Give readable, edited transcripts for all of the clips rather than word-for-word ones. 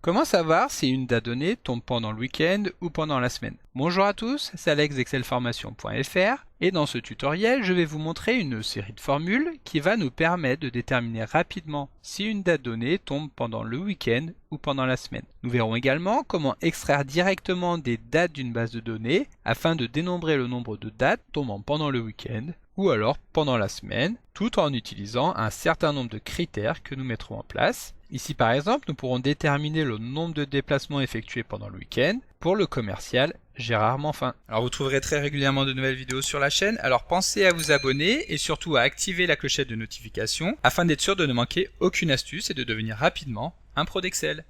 Comment savoir si une date donnée tombe pendant le week-end ou pendant la semaine? Bonjour à tous, c'est Alex d'excelformation.fr et dans ce tutoriel, je vais vous montrer une série de formules qui va nous permettre de déterminer rapidement si une date donnée tombe pendant le week-end ou pendant la semaine. Nous verrons également comment extraire directement des dates d'une base de données afin de dénombrer le nombre de dates tombant pendant le week-end ou alors pendant la semaine, tout en utilisant un certain nombre de critères que nous mettrons en place. Ici par exemple, nous pourrons déterminer le nombre de déplacements effectués pendant le week-end. Pour le commercial, j'ai rarement faim. Alors vous trouverez très régulièrement de nouvelles vidéos sur la chaîne, alors pensez à vous abonner et surtout à activer la clochette de notification afin d'être sûr de ne manquer aucune astuce et de devenir rapidement un pro d'Excel.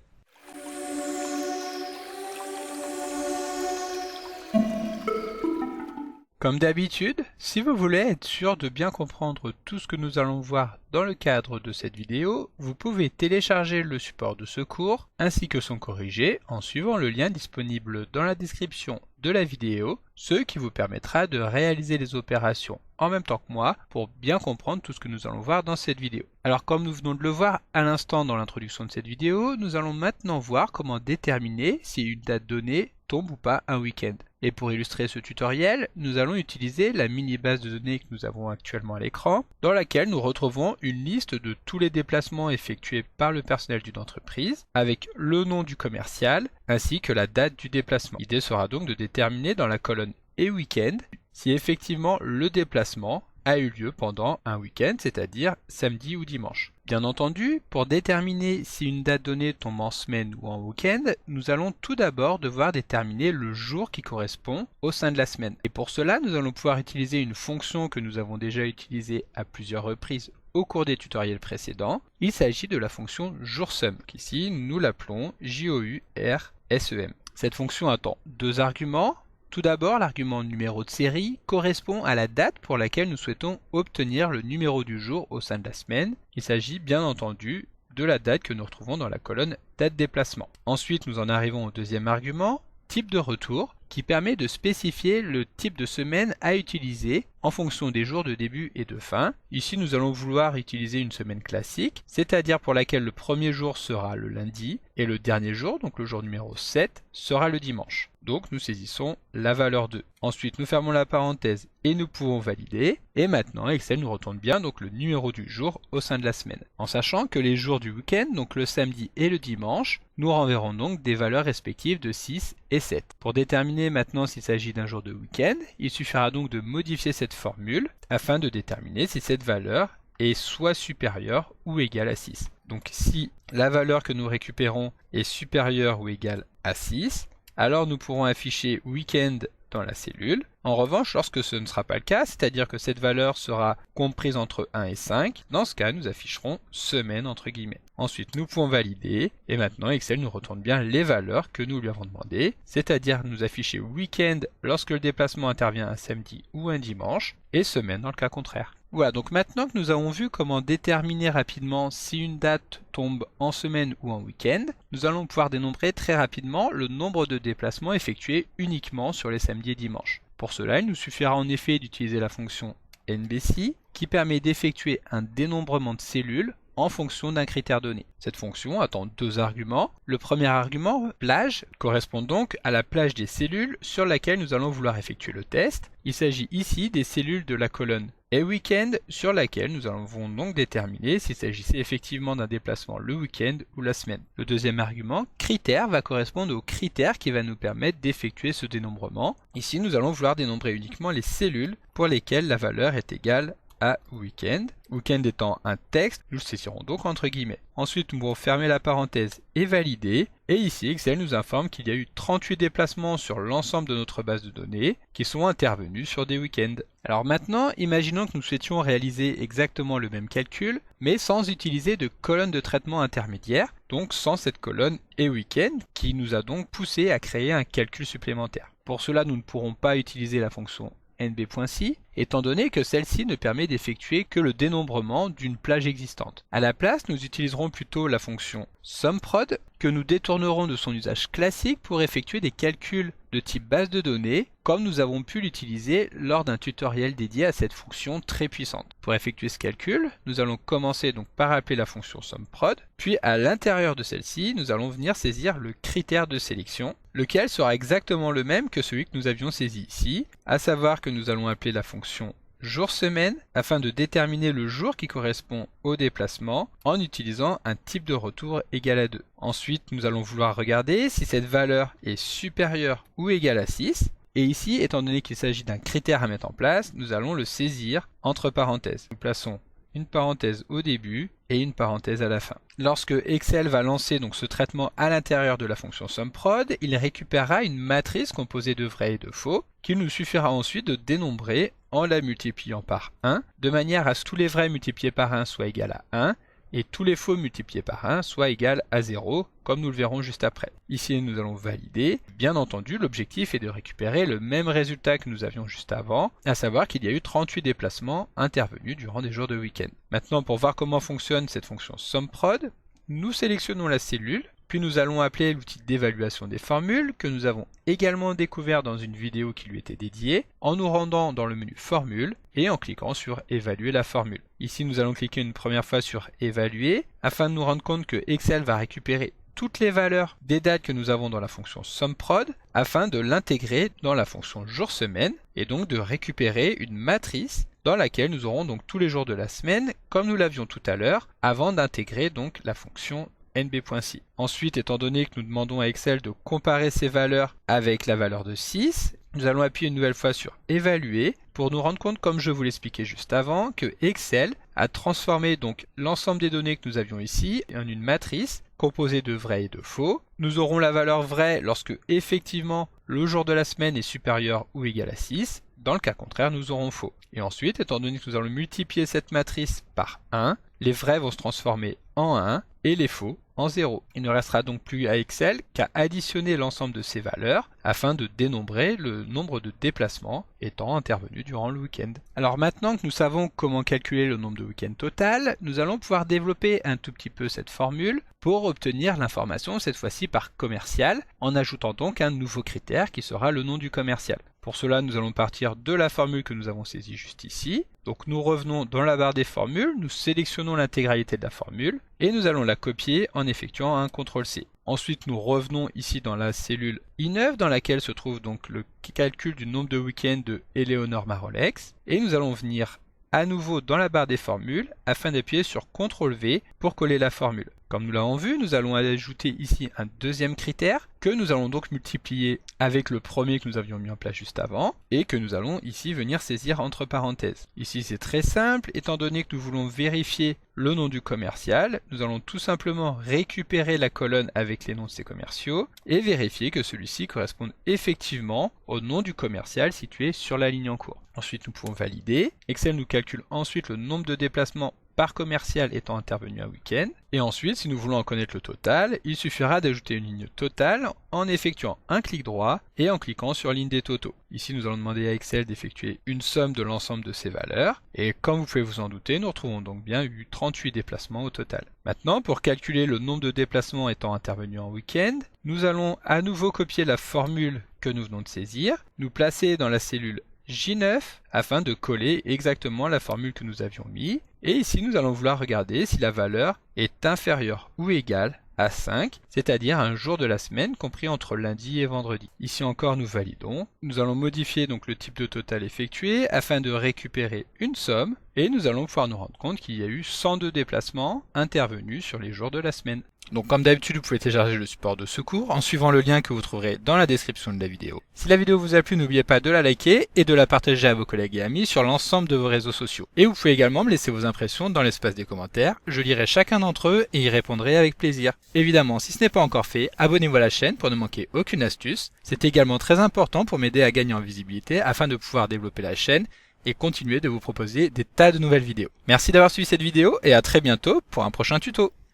Comme d'habitude, si vous voulez être sûr de bien comprendre tout ce que nous allons voir dans le cadre de cette vidéo, vous pouvez télécharger le support de ce cours ainsi que son corrigé en suivant le lien disponible dans la description de la vidéo, ce qui vous permettra de réaliser les opérations en même temps que moi pour bien comprendre tout ce que nous allons voir dans cette vidéo. Alors comme nous venons de le voir à l'instant dans l'introduction de cette vidéo, nous allons maintenant voir comment déterminer si une date donnée tombe ou pas un week-end. Et pour illustrer ce tutoriel, nous allons utiliser la mini base de données que nous avons actuellement à l'écran, dans laquelle nous retrouvons une liste de tous les déplacements effectués par le personnel d'une entreprise, avec le nom du commercial, ainsi que la date du déplacement. L'idée sera donc de déterminer dans la colonne « et week-end » si effectivement le déplacement a eu lieu pendant un week-end, c'est-à-dire samedi ou dimanche. Bien entendu, pour déterminer si une date donnée tombe en semaine ou en week-end, nous allons tout d'abord devoir déterminer le jour qui correspond au sein de la semaine. Et pour cela, nous allons pouvoir utiliser une fonction que nous avons déjà utilisée à plusieurs reprises au cours des tutoriels précédents. Il s'agit de la fonction joursum, qu'ici nous l'appelons JOURSEM. Cette fonction attend deux arguments. Tout d'abord, l'argument numéro de série correspond à la date pour laquelle nous souhaitons obtenir le numéro du jour au sein de la semaine. Il s'agit bien entendu de la date que nous retrouvons dans la colonne date déplacement. Ensuite, nous en arrivons au deuxième argument, type de retour, qui permet de spécifier le type de semaine à utiliser en fonction des jours de début et de fin. Ici, nous allons vouloir utiliser une semaine classique, c'est-à-dire pour laquelle le premier jour sera le lundi et le dernier jour, donc le jour numéro 7, sera le dimanche. Donc nous saisissons la valeur 2. Ensuite, nous fermons la parenthèse et nous pouvons valider. Et maintenant, Excel nous retourne bien donc le numéro du jour au sein de la semaine. En sachant que les jours du week-end, donc le samedi et le dimanche, nous renverrons donc des valeurs respectives de 6 et 7. Pour déterminer maintenant s'il s'agit d'un jour de week-end, il suffira donc de modifier cette formule afin de déterminer si cette valeur est soit supérieure ou égale à 6. Donc si la valeur que nous récupérons est supérieure ou égale à 6, alors nous pourrons afficher week-end dans la cellule. En revanche, lorsque ce ne sera pas le cas, c'est-à-dire que cette valeur sera comprise entre 1 et 5, dans ce cas, nous afficherons semaine entre guillemets. Ensuite, nous pouvons valider, et maintenant Excel nous retourne bien les valeurs que nous lui avons demandées, c'est-à-dire nous afficher week-end lorsque le déplacement intervient un samedi ou un dimanche, et semaine dans le cas contraire. Voilà, donc maintenant que nous avons vu comment déterminer rapidement si une date tombe en semaine ou en week-end, nous allons pouvoir dénombrer très rapidement le nombre de déplacements effectués uniquement sur les samedis et dimanches. Pour cela, il nous suffira en effet d'utiliser la fonction NBC qui permet d'effectuer un dénombrement de cellules en fonction d'un critère donné. Cette fonction attend deux arguments. Le premier argument, plage, correspond donc à la plage des cellules sur laquelle nous allons vouloir effectuer le test. Il s'agit ici des cellules de la colonne et week-end sur laquelle nous allons donc déterminer s'il s'agissait effectivement d'un déplacement le week-end ou la semaine. Le deuxième argument, critère, va correspondre au critère qui va nous permettre d'effectuer ce dénombrement. Ici, nous allons vouloir dénombrer uniquement les cellules pour lesquelles la valeur est égale à week-end. Week-end étant un texte, nous le saisirons donc entre guillemets. Ensuite, nous pourrons fermer la parenthèse et valider. Et ici, Excel nous informe qu'il y a eu 38 déplacements sur l'ensemble de notre base de données qui sont intervenus sur des week-ends. Alors maintenant, imaginons que nous souhaitions réaliser exactement le même calcul, mais sans utiliser de colonne de traitement intermédiaire, donc sans cette colonne et week-end qui nous a donc poussé à créer un calcul supplémentaire. Pour cela, nous ne pourrons pas utiliser la fonction nb.si, étant donné que celle-ci ne permet d'effectuer que le dénombrement d'une plage existante. À la place, nous utiliserons plutôt la fonction SUMPROD que nous détournerons de son usage classique pour effectuer des calculs de type base de données, comme nous avons pu l'utiliser lors d'un tutoriel dédié à cette fonction très puissante. Pour effectuer ce calcul, nous allons commencer donc par appeler la fonction SUMPROD, puis à l'intérieur de celle-ci, nous allons venir saisir le critère de sélection, lequel sera exactement le même que celui que nous avions saisi ici, à savoir que nous allons appeler la fonction jour-semaine afin de déterminer le jour qui correspond au déplacement en utilisant un type de retour égal à 2. Ensuite, nous allons vouloir regarder si cette valeur est supérieure ou égale à 6. Et ici, étant donné qu'il s'agit d'un critère à mettre en place, nous allons le saisir entre parenthèses. Nous plaçons une parenthèse au début et une parenthèse à la fin. Lorsque Excel va lancer donc ce traitement à l'intérieur de la fonction SUMPROD, il récupérera une matrice composée de vrai et de faux qu'il nous suffira ensuite de dénombrer en la multipliant par 1, de manière à ce que tous les vrais multipliés par 1 soient égaux à 1 et tous les faux multipliés par 1 soient égaux à 0, comme nous le verrons juste après. Ici, nous allons valider. Bien entendu, l'objectif est de récupérer le même résultat que nous avions juste avant, à savoir qu'il y a eu 38 déplacements intervenus durant des jours de week-end. Maintenant, pour voir comment fonctionne cette fonction SUMPROD, nous sélectionnons la cellule, puis nous allons appeler l'outil d'évaluation des formules que nous avons également découvert dans une vidéo qui lui était dédiée, en nous rendant dans le menu Formule et en cliquant sur Évaluer la formule. Ici, nous allons cliquer une première fois sur Évaluer afin de nous rendre compte que Excel va récupérer toutes les valeurs des dates que nous avons dans la fonction SUMPROD afin de l'intégrer dans la fonction jour-semaine et donc de récupérer une matrice dans laquelle nous aurons donc tous les jours de la semaine comme nous l'avions tout à l'heure avant d'intégrer donc la fonction nb.si. Ensuite, étant donné que nous demandons à Excel de comparer ces valeurs avec la valeur de 6, nous allons appuyer une nouvelle fois sur Évaluer pour nous rendre compte, comme je vous l'expliquais juste avant, que Excel a transformé donc l'ensemble des données que nous avions ici en une matrice composée de vrai et de faux. Nous aurons la valeur vraie lorsque effectivement le jour de la semaine est supérieur ou égal à 6. Dans le cas contraire, nous aurons faux. Et ensuite, étant donné que nous allons multiplier cette matrice par 1, les vrais vont se transformer en 1 et les faux en 0. Il ne restera donc plus à Excel qu'à additionner l'ensemble de ces valeurs afin de dénombrer le nombre de déplacements étant intervenus durant le week-end. Alors maintenant que nous savons comment calculer le nombre de week-ends total, nous allons pouvoir développer un tout petit peu cette formule pour obtenir l'information cette fois-ci par commercial, en ajoutant donc un nouveau critère qui sera le nom du commercial. Pour cela, nous allons partir de la formule que nous avons saisie juste ici. Donc nous revenons dans la barre des formules, nous sélectionnons l'intégralité de la formule et nous allons la copier en effectuant un CTRL-C. Ensuite, nous revenons ici dans la cellule I9 dans laquelle se trouve donc le calcul du nombre de week-ends de Eleonore Marolex et nous allons venir à nouveau dans la barre des formules afin d'appuyer sur CTRL-V pour coller la formule. Comme nous l'avons vu, nous allons ajouter ici un deuxième critère que nous allons donc multiplier avec le premier que nous avions mis en place juste avant et que nous allons ici venir saisir entre parenthèses. Ici c'est très simple, étant donné que nous voulons vérifier le nom du commercial, nous allons tout simplement récupérer la colonne avec les noms de ces commerciaux et vérifier que celui-ci corresponde effectivement au nom du commercial situé sur la ligne en cours. Ensuite nous pouvons valider. Excel nous calcule ensuite le nombre de déplacements par commercial étant intervenu un week-end. Et ensuite, si nous voulons en connaître le total, il suffira d'ajouter une ligne totale en effectuant un clic droit et en cliquant sur ligne des totaux. Ici, nous allons demander à Excel d'effectuer une somme de l'ensemble de ces valeurs. Et comme vous pouvez vous en douter, nous retrouvons donc bien eu 38 déplacements au total. Maintenant, pour calculer le nombre de déplacements étant intervenus en week-end, nous allons à nouveau copier la formule que nous venons de saisir, nous placer dans la cellule J9 afin de coller exactement la formule que nous avions mis. Et ici, nous allons vouloir regarder si la valeur est inférieure ou égale à 5, c'est-à-dire un jour de la semaine compris entre lundi et vendredi. Ici encore, nous validons. Nous allons modifier donc le type de total effectué afin de récupérer une somme et nous allons pouvoir nous rendre compte qu'il y a eu 102 déplacements intervenus sur les jours de la semaine. Donc comme d'habitude, vous pouvez télécharger le support de ce cours en suivant le lien que vous trouverez dans la description de la vidéo. Si la vidéo vous a plu, n'oubliez pas de la liker et de la partager à vos collègues et amis sur l'ensemble de vos réseaux sociaux. Et vous pouvez également me laisser vos impressions dans l'espace des commentaires, je lirai chacun d'entre eux et y répondrai avec plaisir. Évidemment, si ce n'est pas encore fait, abonnez-vous à la chaîne pour ne manquer aucune astuce. C'est également très important pour m'aider à gagner en visibilité afin de pouvoir développer la chaîne et continuer de vous proposer des tas de nouvelles vidéos. Merci d'avoir suivi cette vidéo et à très bientôt pour un prochain tuto.